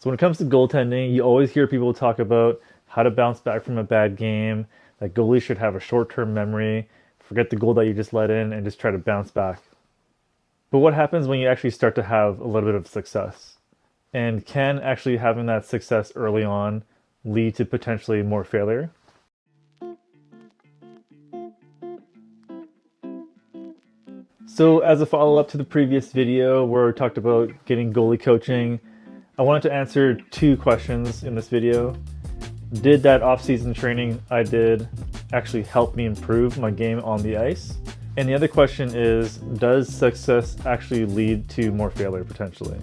So when it comes to goaltending, you always hear people talk about how to bounce back from a bad game, that goalies should have a short-term memory, forget the goal that you just let in, and just try to bounce back. But what happens when you actually start to have a little bit of success? And can actually having that success early on lead to potentially more failure? So as a follow-up to the previous video where we talked about getting goalie coaching, I wanted to answer two questions in this video. Did that off-season training I did actually help me improve my game on the ice? And the other question is, does success actually lead to more failure potentially?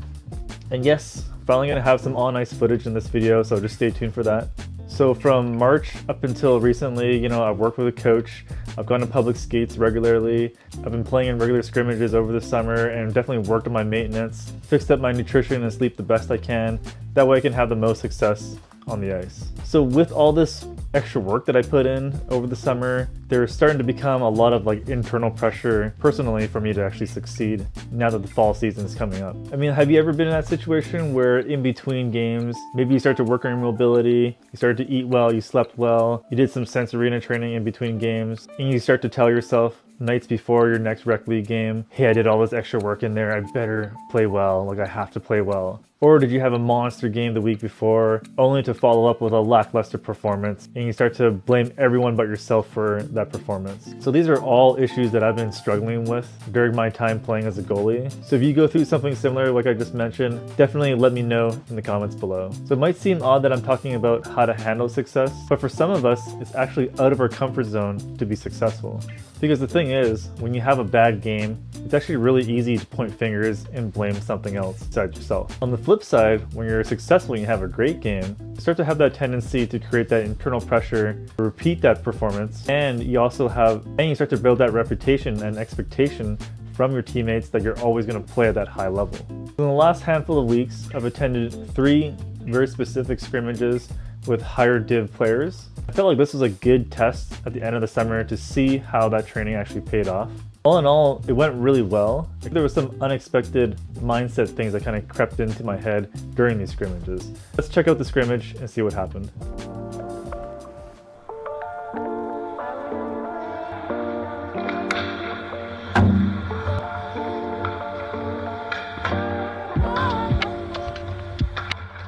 And yes, finally gonna have some on-ice footage in this video, so just stay tuned for that. So from March up until recently, I've worked with a coach, I've gone to public skates regularly, I've been playing in regular scrimmages over the summer and definitely worked on my maintenance, fixed up my nutrition and sleep the best I can. That way I can have the most success on the ice. So with all this extra work that I put in over the summer, there's starting to become a lot of internal pressure personally for me to actually succeed now that the fall season is coming up. I mean, have you ever been in that situation where in between games, maybe you start to work on your mobility, you started to eat well, you slept well, you did some sense arena training in between games, and you start to tell yourself nights before your next rec league game, hey, I did all this extra work in there, I better play well, I have to play well. Or did you have a monster game the week before, only to follow up with a lackluster performance, and you start to blame everyone but yourself for that performance? So these are all issues that I've been struggling with during my time playing as a goalie. So if you go through something similar like I just mentioned, definitely let me know in the comments below. So it might seem odd that I'm talking about how to handle success, but for some of us, it's actually out of our comfort zone to be successful. Because the thing is, when you have a bad game, it's actually really easy to point fingers and blame something else besides yourself. On the flip side, when you're successful and you have a great game, you start to have that tendency to create that internal pressure to repeat that performance, and you start to build that reputation and expectation from your teammates that you're always going to play at that high level. In the last handful of weeks, I've attended 3 very specific scrimmages with higher div players. I felt like this was a good test at the end of the summer to see how that training actually paid off. All in all, it went really well. There were some unexpected mindset things that kind of crept into my head during these scrimmages. Let's check out the scrimmage and see what happened.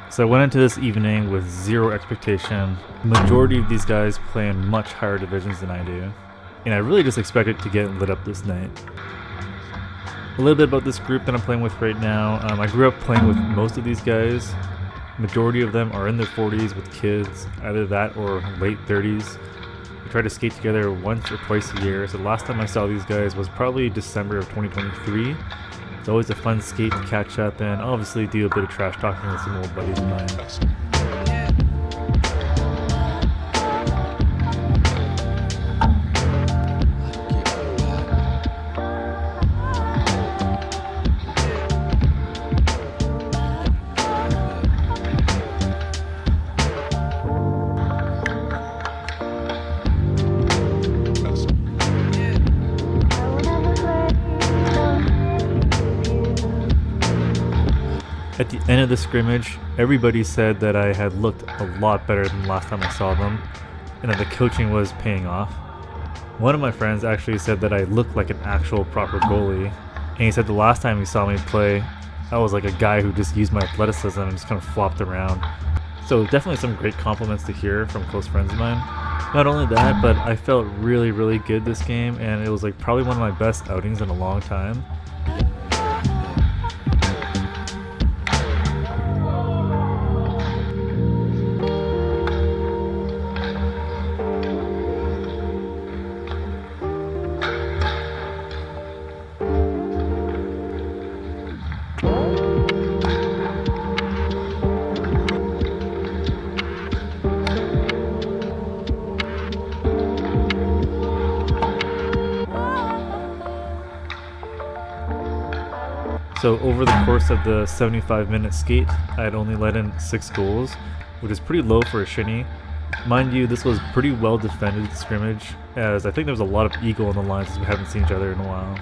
So I went into this evening with zero expectation. The majority of these guys play in much higher divisions than I do, and I really just expected to get lit up this night. A little bit about this group that I'm playing with right now. I grew up playing with most of these guys. Majority of them are in their 40s with kids, either that or late 30s. We try to skate together once or twice a year, so the last time I saw these guys was probably December of 2023. It's always a fun skate to catch up and obviously do a bit of trash talking with some old buddies of mine. At the end of the scrimmage, everybody said that I had looked a lot better than the last time I saw them, and that the coaching was paying off. One of my friends actually said that I looked like an actual proper goalie, and he said the last time he saw me play, I was like a guy who just used my athleticism and just kind of flopped around. So definitely some great compliments to hear from close friends of mine. Not only that, but I felt really, really good this game, and it was probably one of my best outings in a long time. So over the course of the 75-minute skate, I had only let in 6 goals, which is pretty low for a shinny. Mind you, this was pretty well defended scrimmage, as I think there was a lot of ego on the line since we haven't seen each other in a while.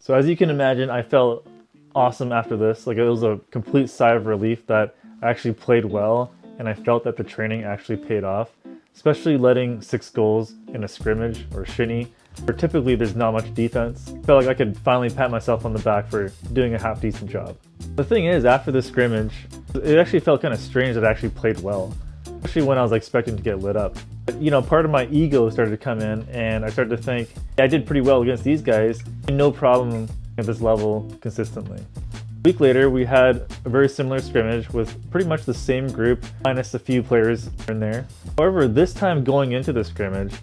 So as you can imagine, I felt awesome after this. Like, it was a complete sigh of relief that I actually played well, and I felt that the training actually paid off, especially letting 6 goals in a scrimmage or shinny, where typically there's not much defense. I felt like I could finally pat myself on the back for doing a half decent job. The thing is, after this scrimmage, it actually felt kind of strange that I actually played well, especially when I was expecting to get lit up. But, you know, part of my ego started to come in, and I started to think, I did pretty well against these guys, no problem at this level consistently. A week later, we had a very similar scrimmage with pretty much the same group, minus a few players in there. However, this time going into the scrimmage,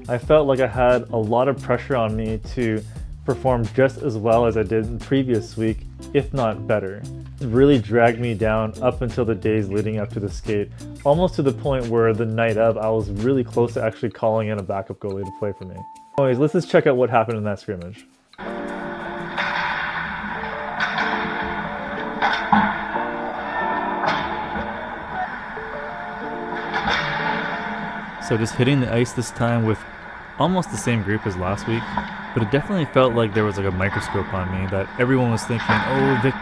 I felt like I had a lot of pressure on me to perform just as well as I did in the previous week, if not better. It really dragged me down up until the days leading up to the skate, almost to the point where the night of, I was really close to actually calling in a backup goalie to play for me. Anyways, let's just check out what happened in that scrimmage. So just hitting the ice this time with almost the same group as last week, but it definitely felt like there was like a microscope on me, that everyone was thinking, oh, Vic,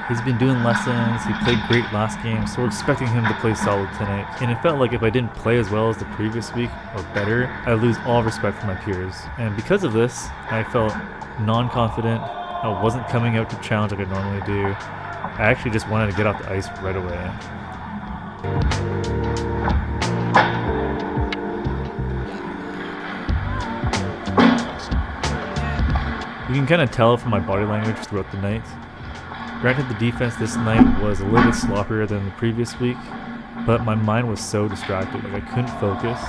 he's been doing lessons, he played great last game, so we're expecting him to play solid tonight. And it felt like if I didn't play as well as the previous week, or better, I'd lose all respect for my peers. And because of this, I felt non-confident, I wasn't coming out to challenge like I normally do. I actually just wanted to get off the ice right away. You can kind of tell from my body language throughout the night. Granted, the defense this night was a little bit sloppier than the previous week, but my mind was so distracted, like I couldn't focus,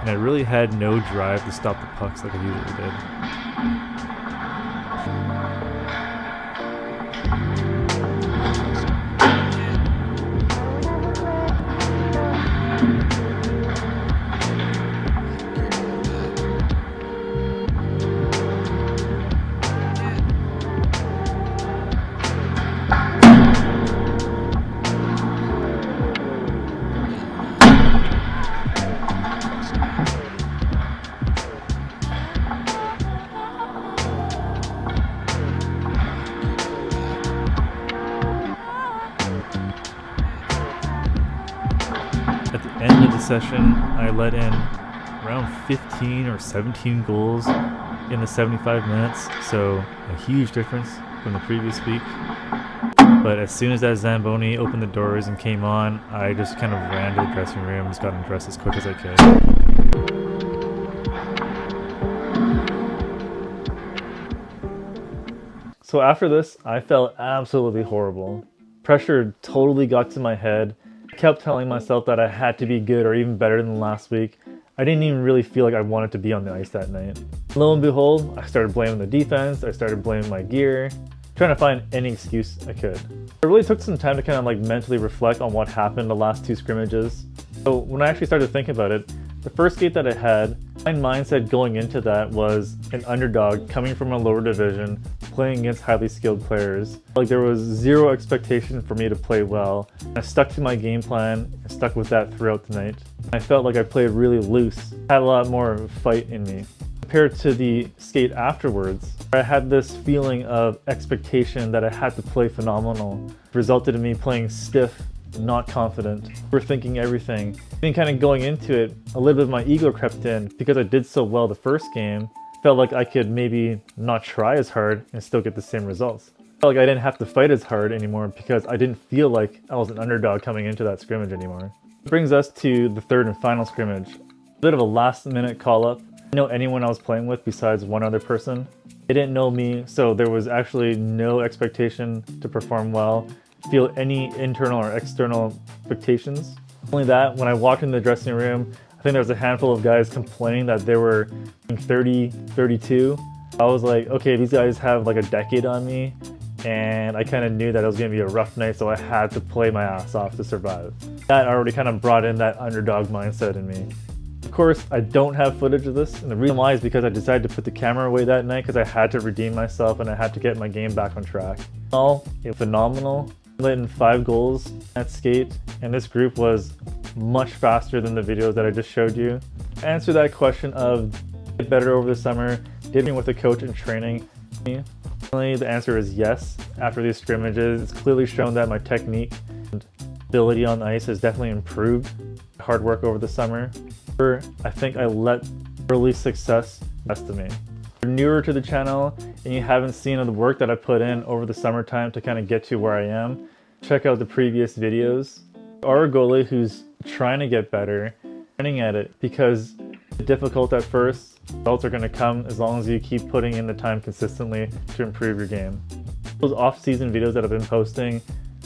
and I really had no drive to stop the pucks like I usually did. At the end of the session, I let in around 15 or 17 goals in the 75 minutes, so a huge difference from the previous week. But as soon as that Zamboni opened the doors and came on, I just kind of ran to the dressing room and just got undressed as quick as I could. So after this, I felt absolutely horrible. Pressure totally got to my head. I kept telling myself that I had to be good or even better than last week. I didn't even really feel like I wanted to be on the ice that night. Lo and behold, I started blaming the defense, I started blaming my gear, trying to find any excuse I could. It really took some time to kind of like mentally reflect on what happened the last 2 scrimmages. So when I actually started to think about it, the first skate that I had, my mindset going into that was an underdog coming from a lower division, playing against highly skilled players. Like, there was zero expectation for me to play well. I stuck to my game plan and stuck with that throughout the night. I felt like I played really loose, had a lot more fight in me. Compared to the skate afterwards, I had this feeling of expectation that I had to play phenomenal. It resulted in me playing stiff, not confident, overthinking everything. Then kind of going into it, a little bit of my ego crept in because I did so well the first game. Felt like I could maybe not try as hard and still get the same results. Felt like I didn't have to fight as hard anymore because I didn't feel like I was an underdog coming into that scrimmage anymore. It brings us to the third and final scrimmage. A bit of a last minute call up. I didn't know anyone I was playing with besides one other person. They didn't know me, so there was actually no expectation to perform well, feel any internal or external expectations. Only that, when I walked in the dressing room, I think there was a handful of guys complaining that they were 30, 32. I was like, okay, these guys have like a decade on me, and I kind of knew that it was going to be a rough night, so I had to play my ass off to survive. That already kind of brought in that underdog mindset in me. Of course, I don't have footage of this, and the reason why is because I decided to put the camera away that night because I had to redeem myself and I had to get my game back on track. All phenomenal. Let in 5 goals at skate, and this group was much faster than the videos that I just showed you. To answer that question of get better over the summer, did with a coach in training, The answer is yes. After these scrimmages, it's clearly shown that my technique and ability on ice has definitely improved. Hard work over the summer. I think I let early success best of me. If you're newer to the channel and you haven't seen the work that I put in over the summertime to kind of get to where I am, check out the previous videos. Or a goalie who's trying to get better, running at it, because it's difficult at first. Results are going to come as long as you keep putting in the time consistently to improve your game. Those off-season videos that I've been posting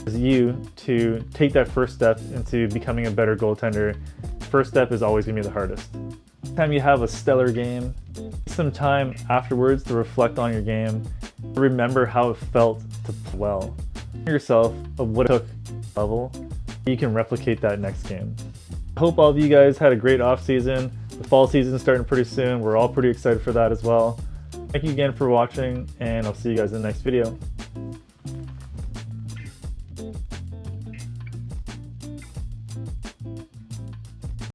is you to take that first step into becoming a better goaltender. First step is always going to be the hardest. Anytime you have a stellar game, take some time afterwards to reflect on your game. Remember how it felt to play well. Tell yourself of what it took level. You can replicate that next game. I hope all of you guys had a great off-season. The fall season is starting pretty soon. We're all pretty excited for that as well. Thank you again for watching, and I'll see you guys in the next video.